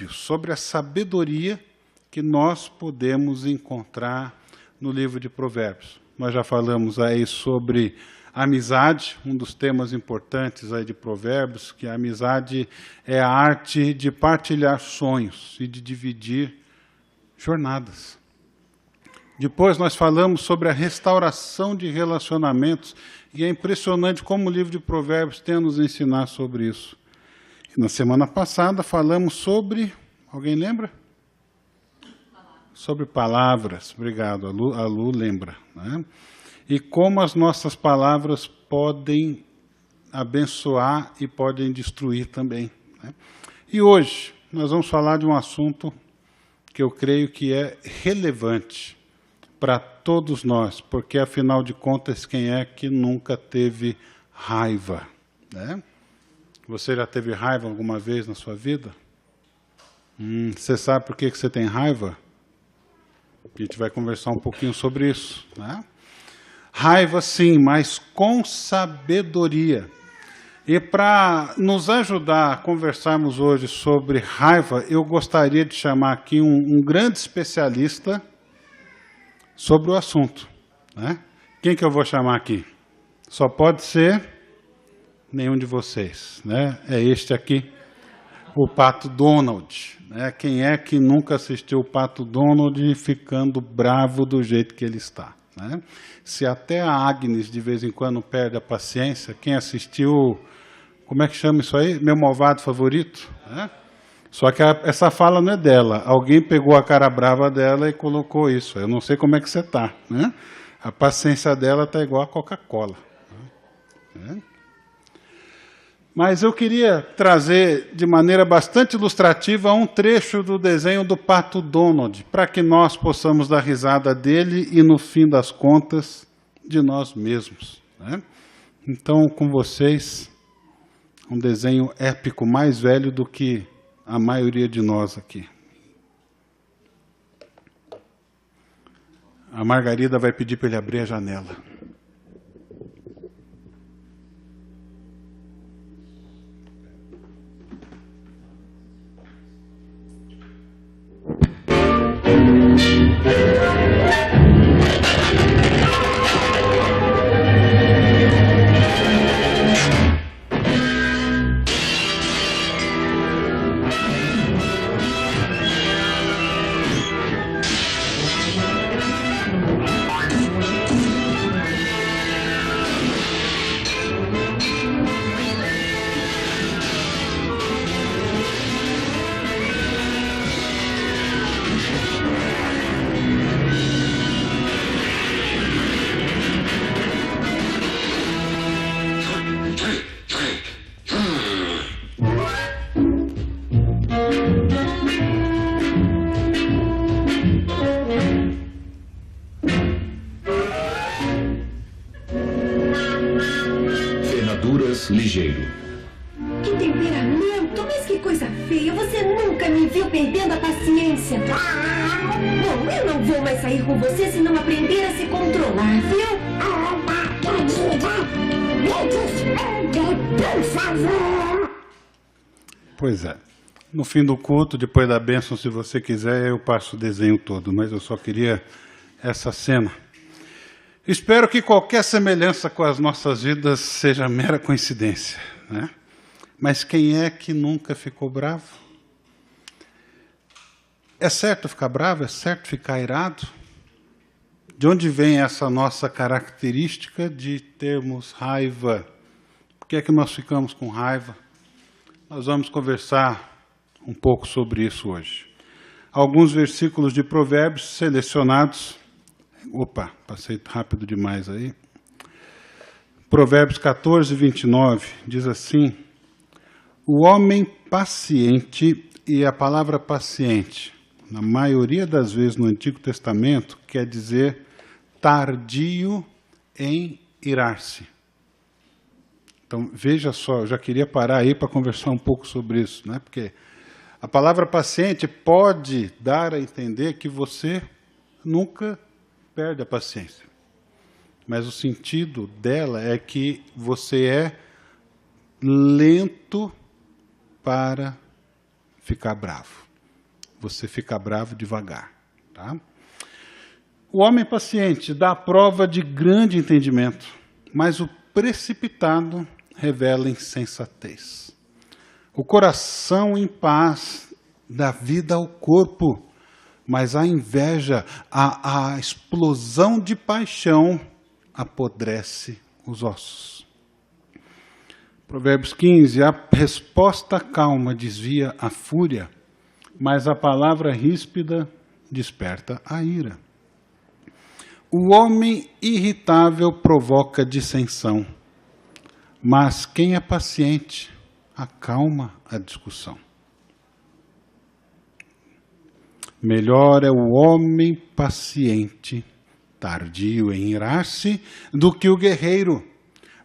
sobre a sabedoria que nós podemos encontrar no livro de Provérbios. Nós já falamos aí sobre amizade, um dos temas importantes aí de Provérbios, que a amizade é a arte de partilhar sonhos e de dividir jornadas. Depois nós falamos sobre a restauração de relacionamentos, e é impressionante como o livro de Provérbios tem a nos ensinar sobre isso. E na semana passada falamos sobre, alguém lembra? Sobre palavras, obrigado, a Lu lembra, né? E como as nossas palavras podem abençoar e podem destruir também, né? E hoje nós vamos falar de um assunto que eu creio que é relevante para todos nós, porque afinal de contas, quem é que nunca teve raiva, né? Você já teve raiva alguma vez na sua vida? Você sabe por que você tem raiva? A gente vai conversar um pouquinho sobre isso, né? Raiva sim, mas com sabedoria. E para nos ajudar a conversarmos hoje sobre raiva, eu gostaria de chamar aqui um grande especialista sobre o assunto, né? Quem que eu vou chamar aqui? Só pode ser nenhum de vocês, né? É este aqui, o Pato Donald, né? Quem é que nunca assistiu o Pato Donald ficando bravo do jeito que ele está, né? Se até a Agnes de vez em quando perde a paciência, quem assistiu, como é que chama isso aí? Meu Malvado Favorito, né? Só que essa fala não é dela. Alguém pegou a cara brava dela e colocou isso. Eu não sei como é que você está, né? A paciência dela está igual a Coca-Cola, né? Mas eu queria trazer de maneira bastante ilustrativa um trecho do desenho do Pato Donald, para que nós possamos dar risada dele e, no fim das contas, de nós mesmos, né? Então, com vocês, um desenho épico mais velho do que a maioria de nós aqui. A Margarida vai pedir para ele abrir a janela. Ligeiro. Que temperamento, mas que coisa feia. Você nunca me viu perdendo a paciência. Bom, eu não vou mais sair com você se não aprender a se controlar, viu? Por favor. Pois é. No fim do culto, depois da bênção, se você quiser, eu passo o desenho todo, mas eu só queria essa cena. Espero que qualquer semelhança com as nossas vidas seja mera coincidência, né? Mas quem é que nunca ficou bravo? É certo ficar bravo? É certo ficar irado? De onde vem essa nossa característica de termos raiva? Por que é que nós ficamos com raiva? Nós vamos conversar um pouco sobre isso hoje. Alguns versículos de Provérbios selecionados. Opa, passei rápido demais aí. Provérbios 14, 29, diz assim: o homem paciente, e a palavra paciente, na maioria das vezes no Antigo Testamento, quer dizer tardio em irar-se. Então, veja só, eu já queria parar aí para conversar um pouco sobre isso, né? Porque a palavra paciente pode dar a entender que você nunca perde a paciência. Mas o sentido dela é que você é lento para ficar bravo. Você fica bravo devagar. Tá? O homem paciente dá prova de grande entendimento, mas o precipitado revela insensatez. O coração em paz dá vida ao corpo, mas a inveja, a explosão de paixão apodrece os ossos. Provérbios 15, a resposta calma desvia a fúria, mas a palavra ríspida desperta a ira. O homem irritável provoca dissensão, mas quem é paciente acalma a discussão. Melhor é o homem paciente, tardio em irar-se, do que o guerreiro.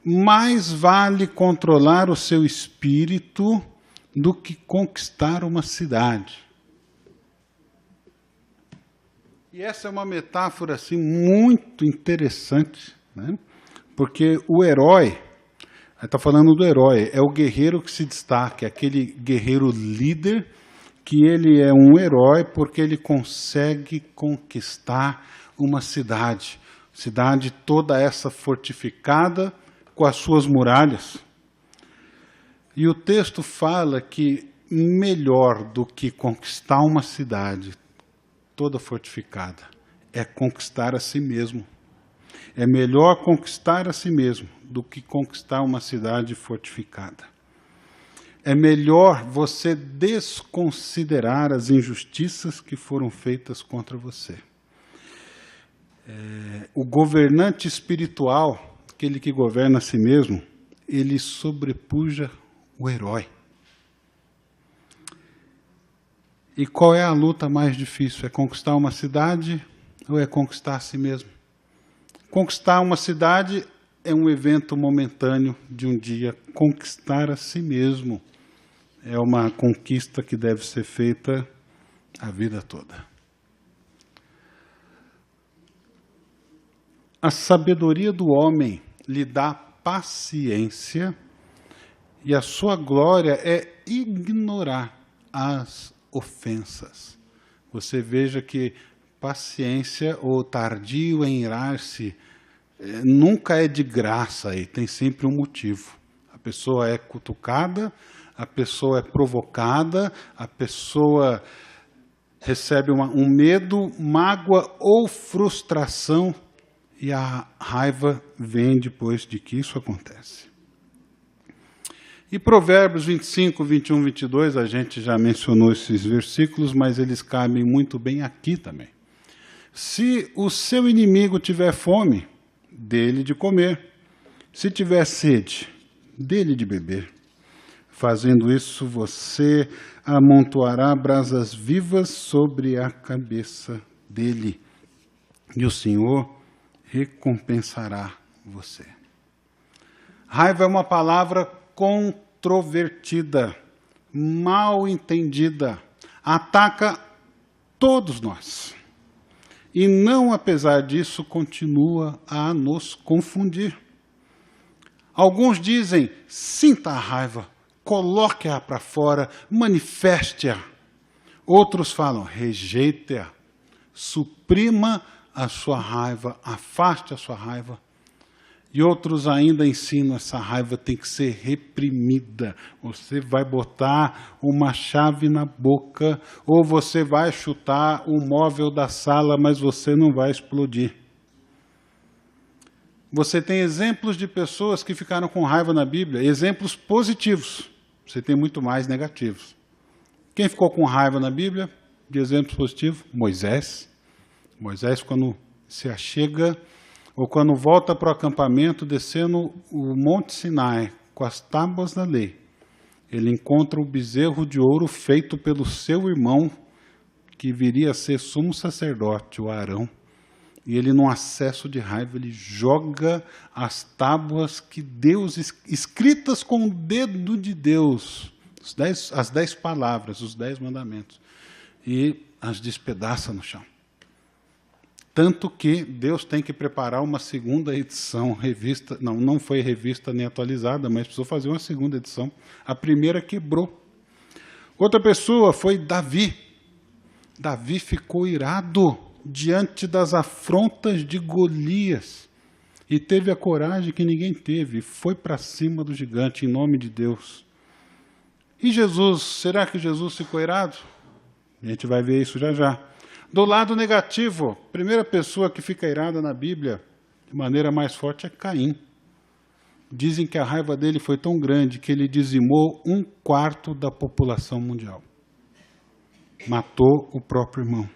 Mais vale controlar o seu espírito do que conquistar uma cidade. E essa é uma metáfora assim, muito interessante, né? Porque o herói, está falando do herói, é o guerreiro que se destaca, é aquele guerreiro líder, que ele é um herói porque ele consegue conquistar uma cidade toda essa fortificada com as suas muralhas. E o texto fala que melhor do que conquistar uma cidade toda fortificada é conquistar a si mesmo. É melhor conquistar a si mesmo do que conquistar uma cidade fortificada. É melhor você desconsiderar as injustiças que foram feitas contra você. O governante espiritual, aquele que governa a si mesmo, ele sobrepuja o herói. E qual é a luta mais difícil? É conquistar uma cidade ou é conquistar a si mesmo? Conquistar uma cidade é um evento momentâneo de um dia. Conquistar a si mesmo é uma conquista que deve ser feita a vida toda. A sabedoria do homem lhe dá paciência e a sua glória é ignorar as ofensas. Você veja que paciência ou tardio em irar-se nunca é de graça, aí tem sempre um motivo. A pessoa é cutucada, a pessoa é provocada, a pessoa recebe um medo, mágoa ou frustração, e a raiva vem depois de que isso acontece. E Provérbios 25, 21, 22, a gente já mencionou esses versículos, mas eles cabem muito bem aqui também. Se o seu inimigo tiver fome, dê-lhe de comer. Se tiver sede, dê-lhe de beber. Fazendo isso, você amontoará brasas vivas sobre a cabeça dele, e o Senhor recompensará você. Raiva é uma palavra controvertida, mal entendida, ataca todos nós. E não, apesar disso, continua a nos confundir. Alguns dizem, sinta a raiva, coloque-a para fora, manifeste-a. Outros falam, rejeite-a, suprima a sua raiva, afaste a sua raiva. E outros ainda ensinam, essa raiva tem que ser reprimida. Você vai botar uma chave na boca, ou você vai chutar o móvel da sala, mas você não vai explodir. Você tem exemplos de pessoas que ficaram com raiva na Bíblia, exemplos positivos. Você tem muito mais negativos. Quem ficou com raiva na Bíblia, de exemplos positivos? Moisés. Moisés, quando se achega, ou quando volta para o acampamento, descendo o Monte Sinai, com as tábuas da lei, ele encontra o bezerro de ouro feito pelo seu irmão, que viria a ser sumo sacerdote, o Arão. E ele, num acesso de raiva, ele joga as tábuas que Deus, escritas com o dedo de Deus, as 10 palavras, os 10 mandamentos, e as despedaça no chão. Tanto que Deus tem que preparar uma segunda edição, revista, não foi revista nem atualizada, mas precisou fazer uma segunda edição. A primeira quebrou. Outra pessoa foi Davi. Davi ficou irado diante das afrontas de Golias e teve a coragem que ninguém teve, e foi para cima do gigante em nome de Deus. E Jesus, será que Jesus ficou irado? A gente vai ver isso já já. Do lado negativo, a primeira pessoa que fica irada na Bíblia, de maneira mais forte, é Caim. Dizem que a raiva dele foi tão grande que ele dizimou 1/4 da população mundial. Matou o próprio irmão.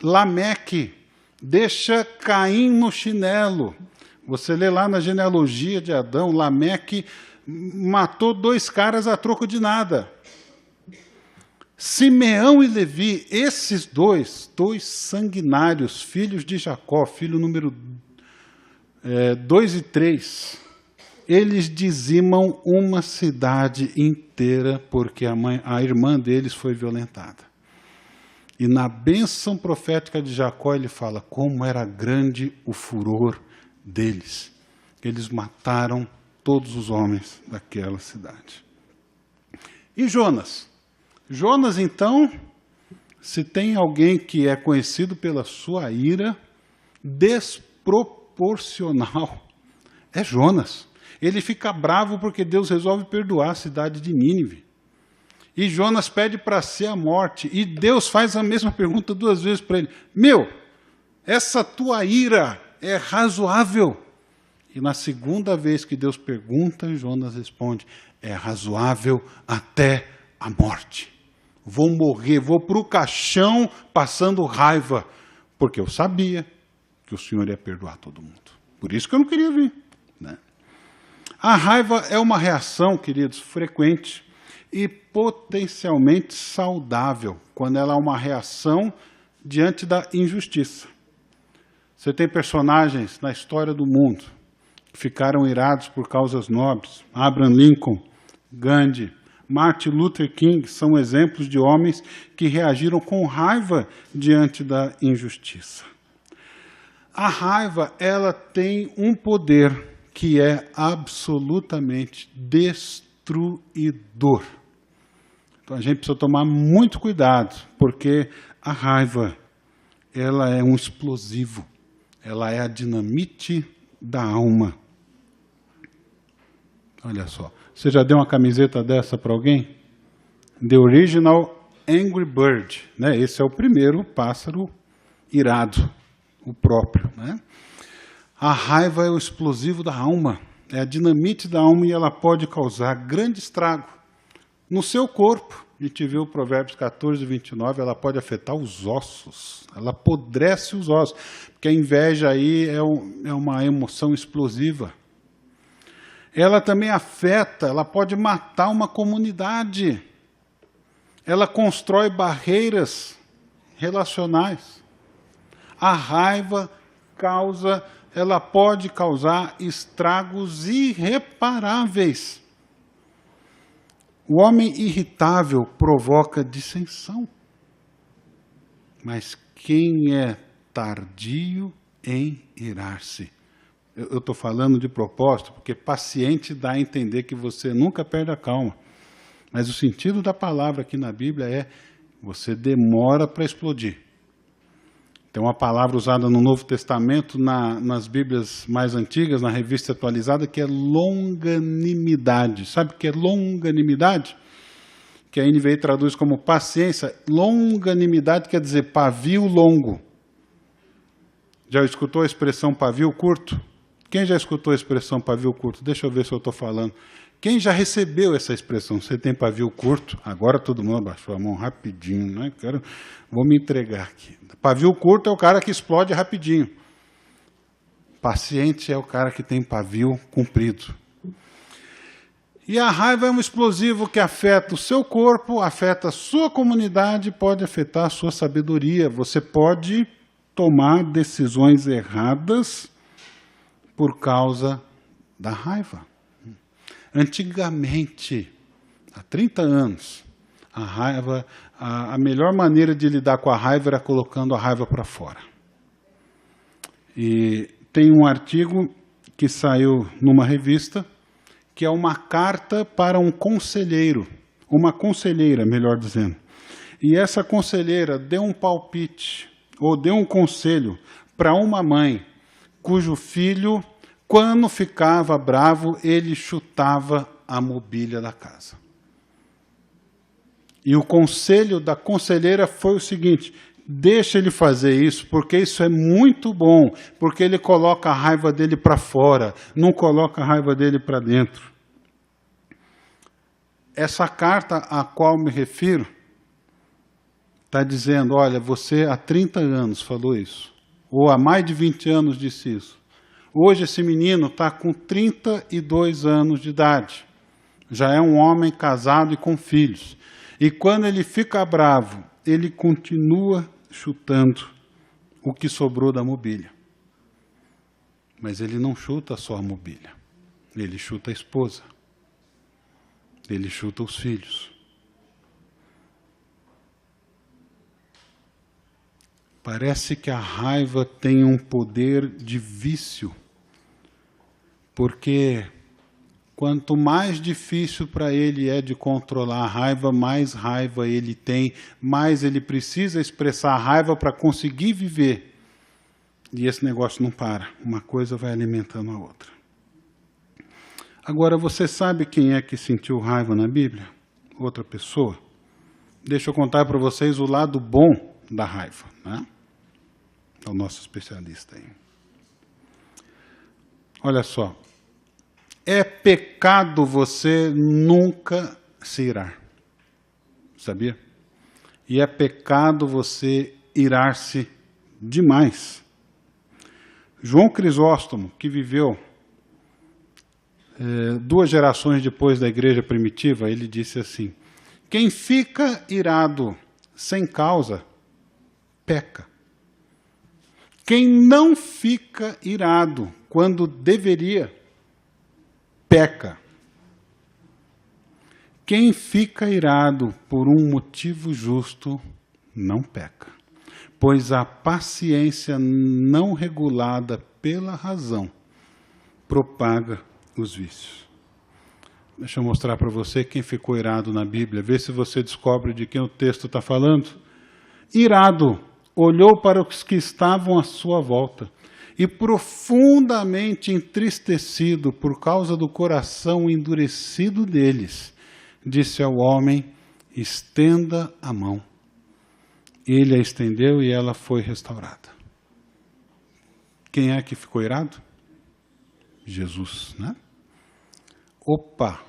Lameque deixa Caim no chinelo. Você lê lá na genealogia de Adão, Lameque matou 2 caras a troco de nada. Simeão e Levi, esses dois sanguinários, filhos de Jacó, filho número 2 e 3, eles dizimam uma cidade inteira porque a irmã deles foi violentada. E na bênção profética de Jacó ele fala como era grande o furor deles. Eles mataram todos os homens daquela cidade. E Jonas? Jonas, então, se tem alguém que é conhecido pela sua ira desproporcional, é Jonas. Ele fica bravo porque Deus resolve perdoar a cidade de Nínive. E Jonas pede para si a morte. E Deus faz a mesma pergunta 2 vezes para ele. Essa tua ira é razoável? E na segunda vez que Deus pergunta, Jonas responde, é razoável até a morte. Vou morrer, vou para o caixão passando raiva, porque eu sabia que o Senhor ia perdoar todo mundo. Por isso que eu não queria vir. Né? A raiva é uma reação, queridos, frequente e potencialmente saudável, quando ela é uma reação diante da injustiça. Você tem personagens na história do mundo que ficaram irados por causas nobres. Abraham Lincoln, Gandhi, Martin Luther King são exemplos de homens que reagiram com raiva diante da injustiça. A raiva, ela tem um poder que é absolutamente destruidor. Então a gente precisa tomar muito cuidado, porque a raiva, ela é um explosivo, ela é a dinamite da alma. Olha só, você já deu uma camiseta dessa para alguém? The Original Angry Bird, né? Esse é o primeiro pássaro irado, o próprio, né? A raiva é o explosivo da alma, é a dinamite da alma e ela pode causar grande estrago no seu corpo. A gente viu o Provérbios 14, 29, ela pode afetar os ossos, ela apodrece os ossos, porque a inveja aí é uma emoção explosiva. Ela também afeta, ela pode matar uma comunidade. Ela constrói barreiras relacionais. A raiva ela pode causar estragos irreparáveis. O homem irritável provoca dissensão. Mas quem é tardio em irar-se? Eu estou falando de propósito, porque paciente dá a entender que você nunca perde a calma. Mas o sentido da palavra aqui na Bíblia é você demora para explodir. Tem uma palavra usada no Novo Testamento, nas Bíblias mais antigas, na revista atualizada, que é longanimidade. Sabe o que é longanimidade? Que a NVI traduz como paciência. Longanimidade quer dizer pavio longo. Já escutou a expressão pavio curto? Quem já escutou a expressão pavio curto? Deixa eu ver se eu estou falando. Quem já recebeu essa expressão? Você tem pavio curto? Agora todo mundo abaixou a mão rapidinho, né? Vou me entregar aqui. Pavio curto é o cara que explode rapidinho. Paciente é o cara que tem pavio comprido. E a raiva é um explosivo que afeta o seu corpo, afeta a sua comunidade, pode afetar a sua sabedoria. Você pode tomar decisões erradas por causa da raiva. Antigamente, há 30 anos, a melhor maneira de lidar com a raiva era colocando a raiva para fora. E tem um artigo que saiu numa revista, que é uma carta para um conselheiro uma conselheira, melhor dizendo. E essa conselheira deu um palpite, ou deu um conselho para uma mãe cujo filho, quando ficava bravo, ele chutava a mobília da casa. E o conselho da conselheira foi o seguinte: deixa ele fazer isso, porque isso é muito bom, porque ele coloca a raiva dele para fora, não coloca a raiva dele para dentro. Essa carta a qual me refiro está dizendo, olha, você há 30 anos falou isso, ou há mais de 20 anos disse isso. Hoje esse menino está com 32 anos de idade, já é um homem casado e com filhos. E quando ele fica bravo, ele continua chutando o que sobrou da mobília. Mas ele não chuta só a mobília, ele chuta a esposa, ele chuta os filhos. Parece que a raiva tem um poder de vício, porque quanto mais difícil para ele é de controlar a raiva, mais raiva ele tem, mais ele precisa expressar a raiva para conseguir viver. E esse negócio não para, uma coisa vai alimentando a outra. Agora, você sabe quem é que sentiu raiva na Bíblia? Outra pessoa? Deixa eu contar para vocês o lado bom da raiva, né? É o nosso especialista aí. Olha só. É pecado você nunca se irar. Sabia? E é pecado você irar-se demais. João Crisóstomo, que viveu 2 gerações depois da igreja primitiva, ele disse assim: quem fica irado sem causa, peca. Quem não fica irado quando deveria, peca. Quem fica irado por um motivo justo, não peca. Pois a paciência não regulada pela razão propaga os vícios. Deixa eu mostrar para você quem ficou irado na Bíblia. Vê se você descobre de quem o texto está falando. Irado, olhou para os que estavam à sua volta e profundamente entristecido por causa do coração endurecido deles, disse ao homem: estenda a mão. Ele a estendeu e ela foi restaurada. Quem é que ficou irado? Jesus, né? Opa.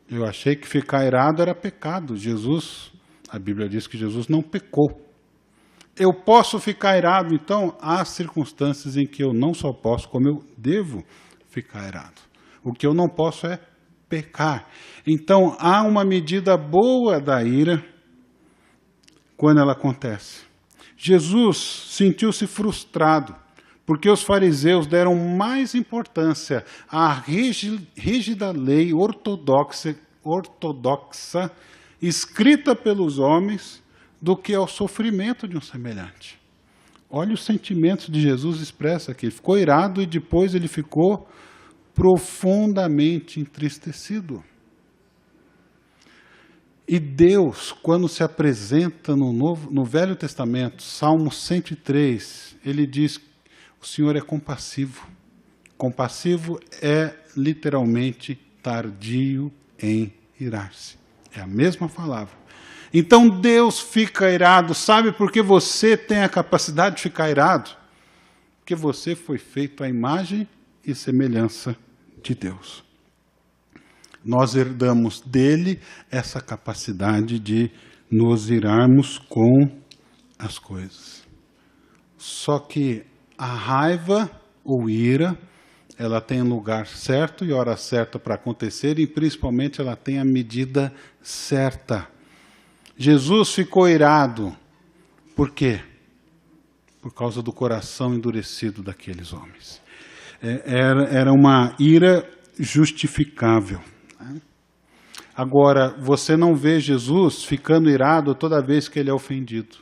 Eu achei que ficar irado era pecado. Jesus, a Bíblia diz que Jesus não pecou. Eu posso ficar irado, então há circunstâncias em que eu não só posso, como eu devo ficar irado. O que eu não posso é pecar. Então há uma medida boa da ira quando ela acontece. Jesus sentiu-se frustrado, porque os fariseus deram mais importância à rígida lei ortodoxa escrita pelos homens do que ao sofrimento de um semelhante. Olha os sentimentos de Jesus expressos aqui. Ele ficou irado e depois ele ficou profundamente entristecido. E Deus, quando se apresenta no Velho Testamento, Salmo 103, ele diz que o Senhor é compassivo. Compassivo é literalmente tardio em irar-se. É a mesma palavra. Então Deus fica irado. Sabe por que você tem a capacidade de ficar irado? Porque você foi feito à imagem e semelhança de Deus. Nós herdamos dele essa capacidade de nos irarmos com as coisas. Só que a raiva ou ira, ela tem lugar certo e hora certa para acontecer, e principalmente ela tem a medida certa. Jesus ficou irado. Por quê? Por causa do coração endurecido daqueles homens. Era uma ira justificável. Agora, você não vê Jesus ficando irado toda vez que ele é ofendido.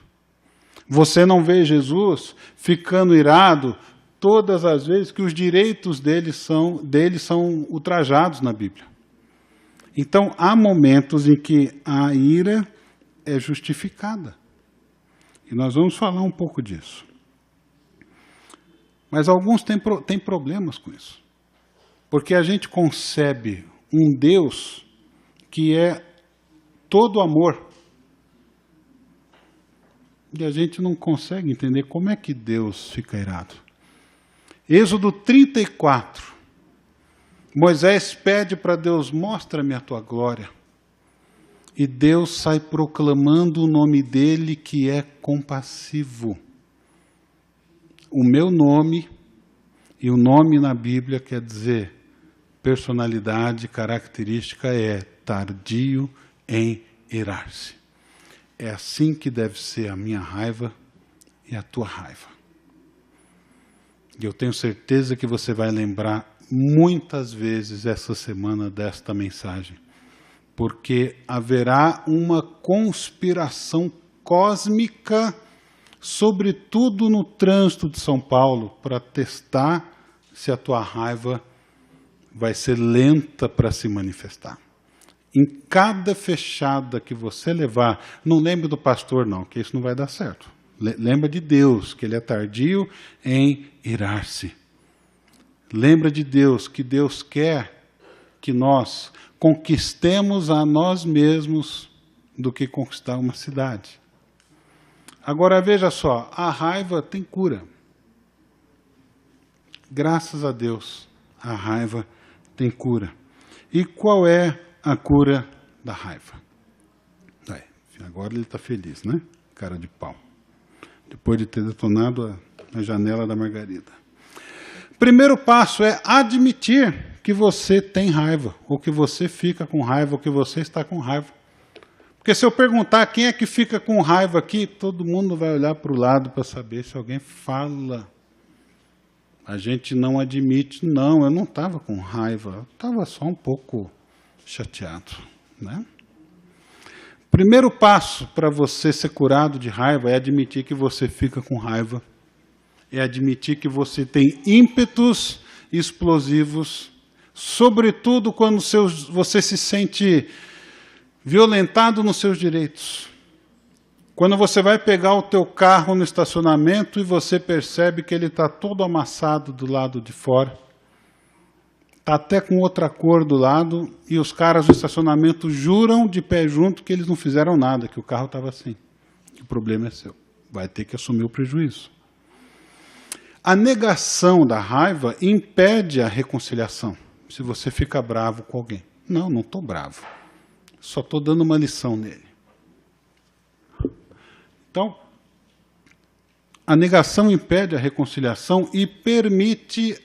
Você não vê Jesus ficando irado todas as vezes que os direitos dele são ultrajados na Bíblia. Então, há momentos em que a ira é justificada. E nós vamos falar um pouco disso. Mas alguns têm problemas com isso. Porque a gente concebe um Deus que é todo amor. E a gente não consegue entender como é que Deus fica irado. Êxodo 34. Moisés pede para Deus, mostra-me a tua glória. E Deus sai proclamando o nome dele, que é compassivo. O meu nome, e o nome na Bíblia quer dizer personalidade, característica é tardio em irar-se. É assim que deve ser a minha raiva e a tua raiva. E eu tenho certeza que você vai lembrar muitas vezes essa semana desta mensagem, porque haverá uma conspiração cósmica, sobretudo no trânsito de São Paulo, para testar se a tua raiva vai ser lenta para se manifestar. Em cada fechada que você levar, não lembre do pastor não, que isso não vai dar certo. Lembra de Deus, que ele é tardio em irar-se. Lembra de Deus, que Deus quer que nós conquistemos a nós mesmos do que conquistar uma cidade. Agora veja só, a raiva tem cura. Graças a Deus, a raiva tem cura. E qual é a cura da raiva? Aí, agora ele está feliz, né? Cara de pau. Depois de ter detonado a janela da Margarida. Primeiro passo é admitir que você tem raiva, ou que você fica com raiva, ou que você está com raiva. Porque se eu perguntar quem é que fica com raiva aqui, todo mundo vai olhar para o lado para saber se alguém fala. A gente não admite, não, eu não estava com raiva, eu estava só um pouco chateado, né? Primeiro passo para você ser curado de raiva é admitir que você fica com raiva. É admitir que você tem ímpetos explosivos, sobretudo quando você se sente violentado nos seus direitos. Quando você vai pegar o teu carro no estacionamento e você percebe que ele está todo amassado do lado de fora, está até com outra cor do lado, e os caras do estacionamento juram de pé junto que eles não fizeram nada, que o carro estava assim. O problema é seu. Vai ter que assumir o prejuízo. A negação da raiva impede a reconciliação. Se você fica bravo com alguém. Não estou bravo. Só estou dando uma lição nele. Então, a negação impede a reconciliação e permite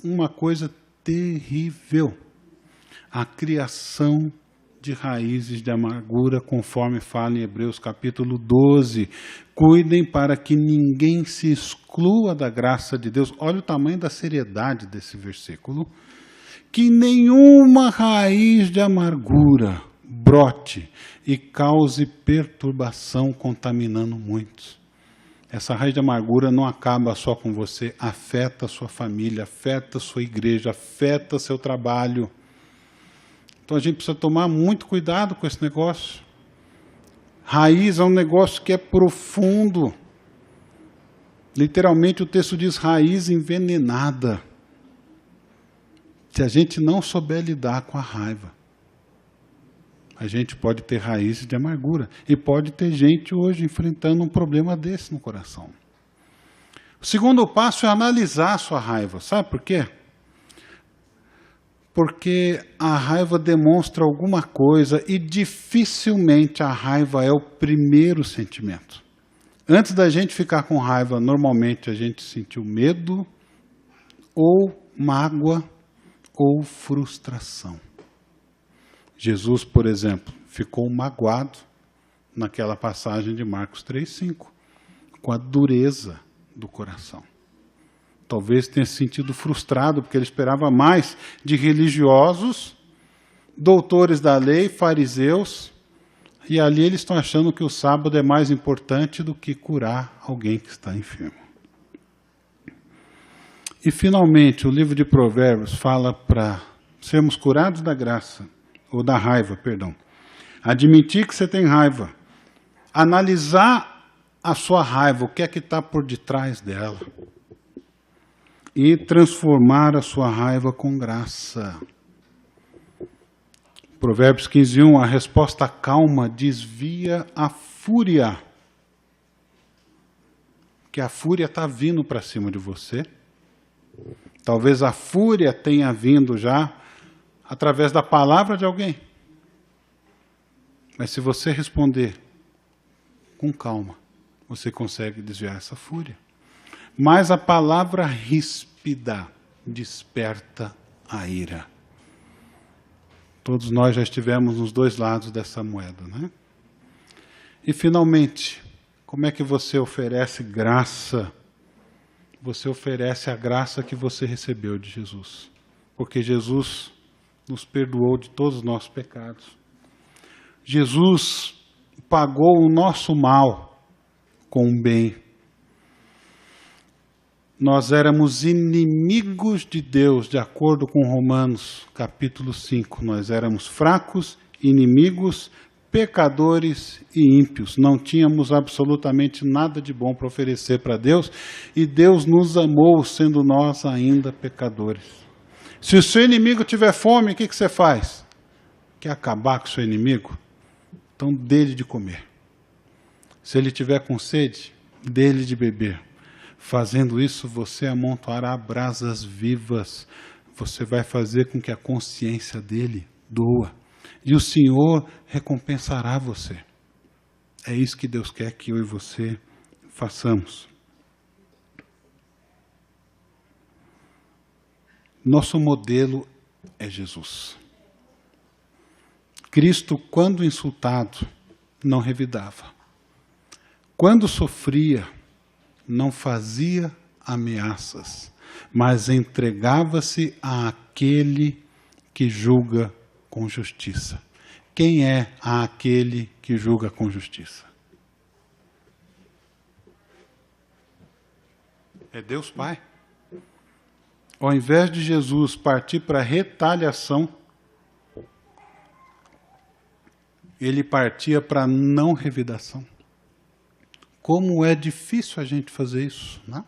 uma coisa terrível. A criação de raízes de amargura, conforme fala em Hebreus capítulo 12. Cuidem para que ninguém se exclua da graça de Deus. Olha o tamanho da seriedade desse versículo. Que nenhuma raiz de amargura brote e cause perturbação, contaminando muitos. Essa raiz de amargura não acaba só com você, afeta a sua família, afeta a sua igreja, afeta seu trabalho. Então a gente precisa tomar muito cuidado com esse negócio. Raiz é um negócio que é profundo. Literalmente o texto diz raiz envenenada. Se a gente não souber lidar com a raiva, a gente pode ter raízes de amargura. E pode ter gente hoje enfrentando um problema desse no coração. O segundo passo é analisar a sua raiva. Sabe por quê? Porque a raiva demonstra alguma coisa e dificilmente a raiva é o primeiro sentimento. Antes da gente ficar com raiva, normalmente a gente sentiu medo, ou mágoa, ou frustração. Jesus, por exemplo, ficou magoado naquela passagem de Marcos 3:5, com a dureza do coração. Talvez tenha se sentido frustrado, porque ele esperava mais de religiosos, doutores da lei, fariseus, e ali eles estão achando que o sábado é mais importante do que curar alguém que está enfermo. E, finalmente, o livro de Provérbios fala para sermos curados da graça, ou da raiva, perdão. Admitir que você tem raiva. Analisar a sua raiva, o que é que está por detrás dela. E transformar a sua raiva com graça. Provérbios 15:1, a resposta calma desvia a fúria. Que a fúria está vindo para cima de você. Talvez a fúria tenha vindo já através da palavra de alguém. Mas se você responder com calma, você consegue desviar essa fúria. Mas a palavra ríspida desperta a ira. Todos nós já estivemos nos dois lados dessa moeda, né? E finalmente, como é que você oferece graça? Você oferece a graça que você recebeu de Jesus. Porque Jesus nos perdoou de todos os nossos pecados. Jesus pagou o nosso mal com o bem. Nós éramos inimigos de Deus, de acordo com Romanos, capítulo 5. Nós éramos fracos, inimigos, pecadores e ímpios. Não tínhamos absolutamente nada de bom para oferecer para Deus. E Deus nos amou, sendo nós ainda pecadores. Se o seu inimigo tiver fome, o que você faz? Quer acabar com o seu inimigo? Então dê-lhe de comer. Se ele tiver com sede, dê-lhe de beber. Fazendo isso, você amontoará brasas vivas. Você vai fazer com que a consciência dele doa. E o Senhor recompensará você. É isso que Deus quer que eu e você façamos. Nosso modelo é Jesus. Cristo, quando insultado, não revidava. Quando sofria, não fazia ameaças, mas entregava-se àquele que julga com justiça. Quem é aquele que julga com justiça? É Deus Pai. Ao invés de Jesus partir para a retaliação, ele partia para a não revidação. Como é difícil a gente fazer isso, né?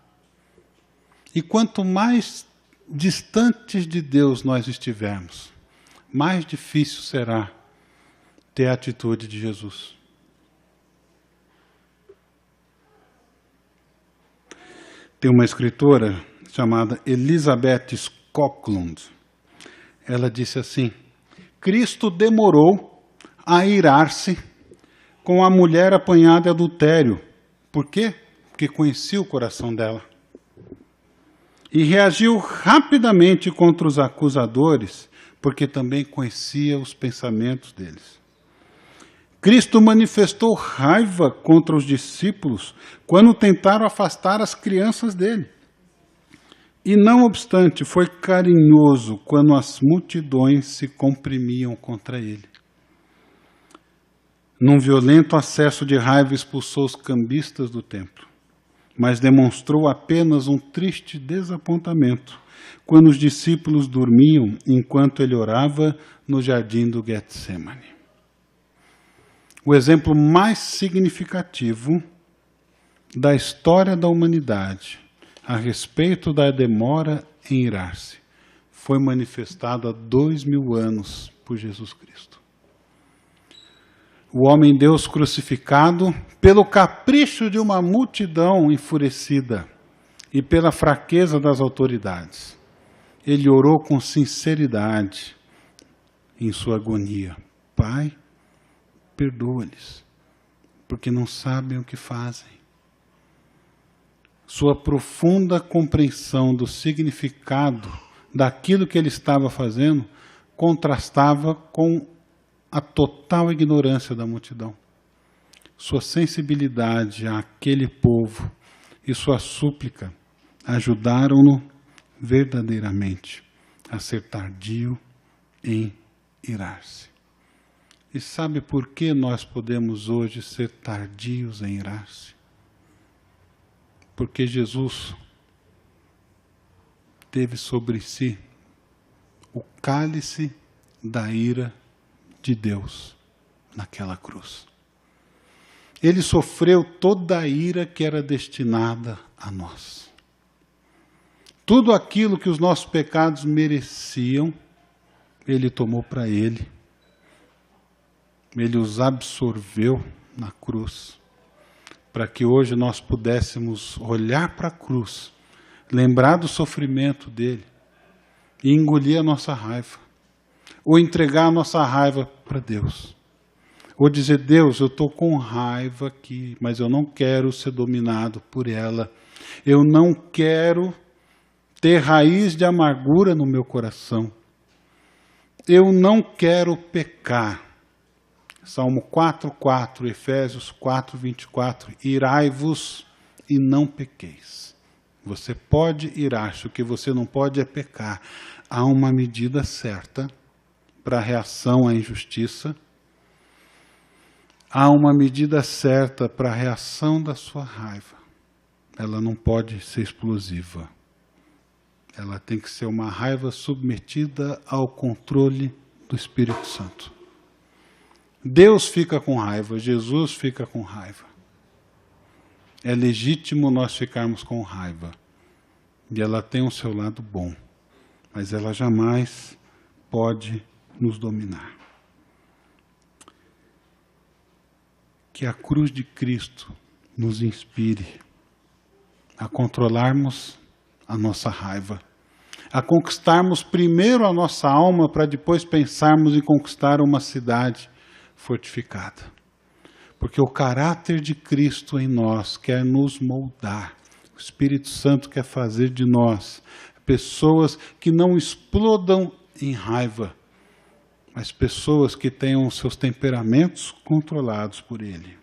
E quanto mais distantes de Deus nós estivermos, mais difícil será ter a atitude de Jesus. Tem uma escritora chamada Elisabeth Skoglund. Ela disse assim: Cristo demorou a irar-se com a mulher apanhada em adultério. Por quê? Porque conhecia o coração dela. E reagiu rapidamente contra os acusadores, porque também conhecia os pensamentos deles. Cristo manifestou raiva contra os discípulos quando tentaram afastar as crianças dele. E não obstante, foi carinhoso quando as multidões se comprimiam contra ele. Num violento acesso de raiva, expulsou os cambistas do templo, mas demonstrou apenas um triste desapontamento quando os discípulos dormiam enquanto ele orava no jardim do Getsemane. O exemplo mais significativo da história da humanidade a respeito da demora em irar-se foi manifestado há 2000 anos por Jesus Cristo. O homem-deus crucificado, pelo capricho de uma multidão enfurecida e pela fraqueza das autoridades, ele orou com sinceridade em sua agonia: Pai, perdoa-lhes, porque não sabem o que fazem. Sua profunda compreensão do significado daquilo que ele estava fazendo contrastava com a total ignorância da multidão. Sua sensibilidade àquele povo e sua súplica ajudaram-no verdadeiramente a ser tardio em irar-se. E sabe por que nós podemos hoje ser tardios em irar-se? Porque Jesus teve sobre si o cálice da ira de Deus naquela cruz. Ele sofreu toda a ira que era destinada a nós. Tudo aquilo que os nossos pecados mereciam, Ele tomou para Ele. Ele os absorveu na cruz, para que hoje nós pudéssemos olhar para a cruz, lembrar do sofrimento dele e engolir a nossa raiva, ou entregar a nossa raiva para Deus, ou dizer: Deus, eu estou com raiva aqui, mas eu não quero ser dominado por ela, eu não quero ter raiz de amargura no meu coração, eu não quero pecar. Salmo 4:4, Efésios 4:24, irai-vos e não pequeis. Você pode irar-se, o que você não pode é pecar. Há uma medida certa para a reação à injustiça, há uma medida certa para a reação da sua raiva. Ela não pode ser explosiva. Ela tem que ser uma raiva submetida ao controle do Espírito Santo. Deus fica com raiva, Jesus fica com raiva. É legítimo nós ficarmos com raiva. E ela tem o seu lado bom, mas ela jamais pode nos dominar. Que a cruz de Cristo nos inspire a controlarmos a nossa raiva, a conquistarmos primeiro a nossa alma para depois pensarmos em conquistar uma cidade fortificada. Porque o caráter de Cristo em nós quer nos moldar. O Espírito Santo quer fazer de nós pessoas que não explodam em raiva, mas pessoas que tenham seus temperamentos controlados por Ele.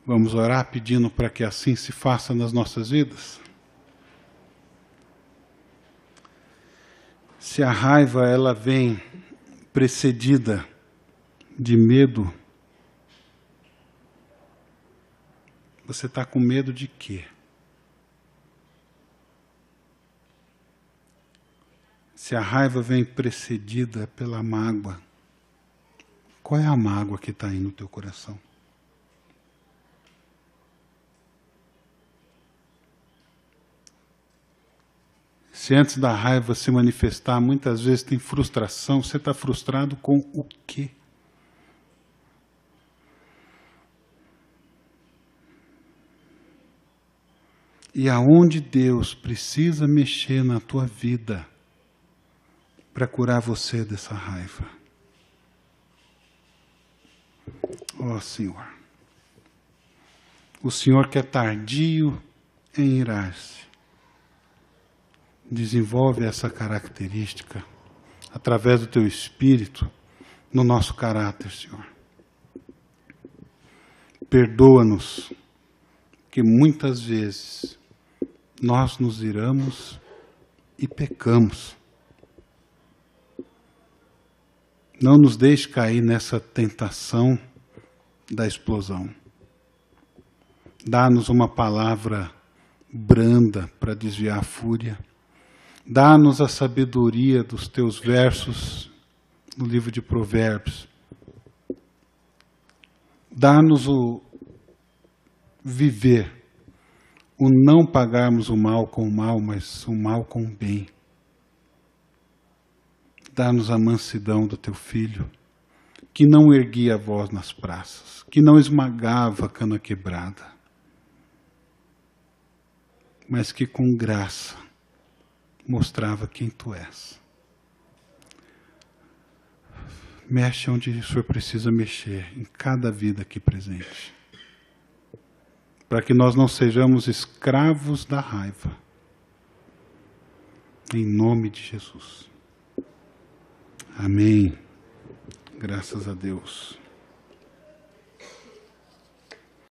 Vamos orar pedindo para que assim se faça nas nossas vidas? Se a raiva ela vem precedida de medo, você está com medo de quê? Se a raiva vem precedida pela mágoa, qual é a mágoa que está aí no teu coração? Se antes da raiva se manifestar, muitas vezes tem frustração, você está frustrado com o quê? E aonde Deus precisa mexer na tua vida para curar você dessa raiva? Ó Senhor, o Senhor que é tardio em irar-se, desenvolve essa característica através do teu Espírito no nosso caráter, Senhor. Perdoa-nos, que muitas vezes nós nos iramos e pecamos. Não nos deixe cair nessa tentação da explosão. Dá-nos uma palavra branda para desviar a fúria. Dá-nos a sabedoria dos teus versos no livro de Provérbios. Dá-nos o viver, o não pagarmos o mal com o mal, mas o mal com o bem. Dá-nos a mansidão do teu Filho, que não erguia a voz nas praças, que não esmagava a cana quebrada, mas que com graça mostrava quem tu és. Mexe onde o Senhor precisa mexer, em cada vida aqui presente, para que nós não sejamos escravos da raiva, em nome de Jesus. Amém. Graças a Deus.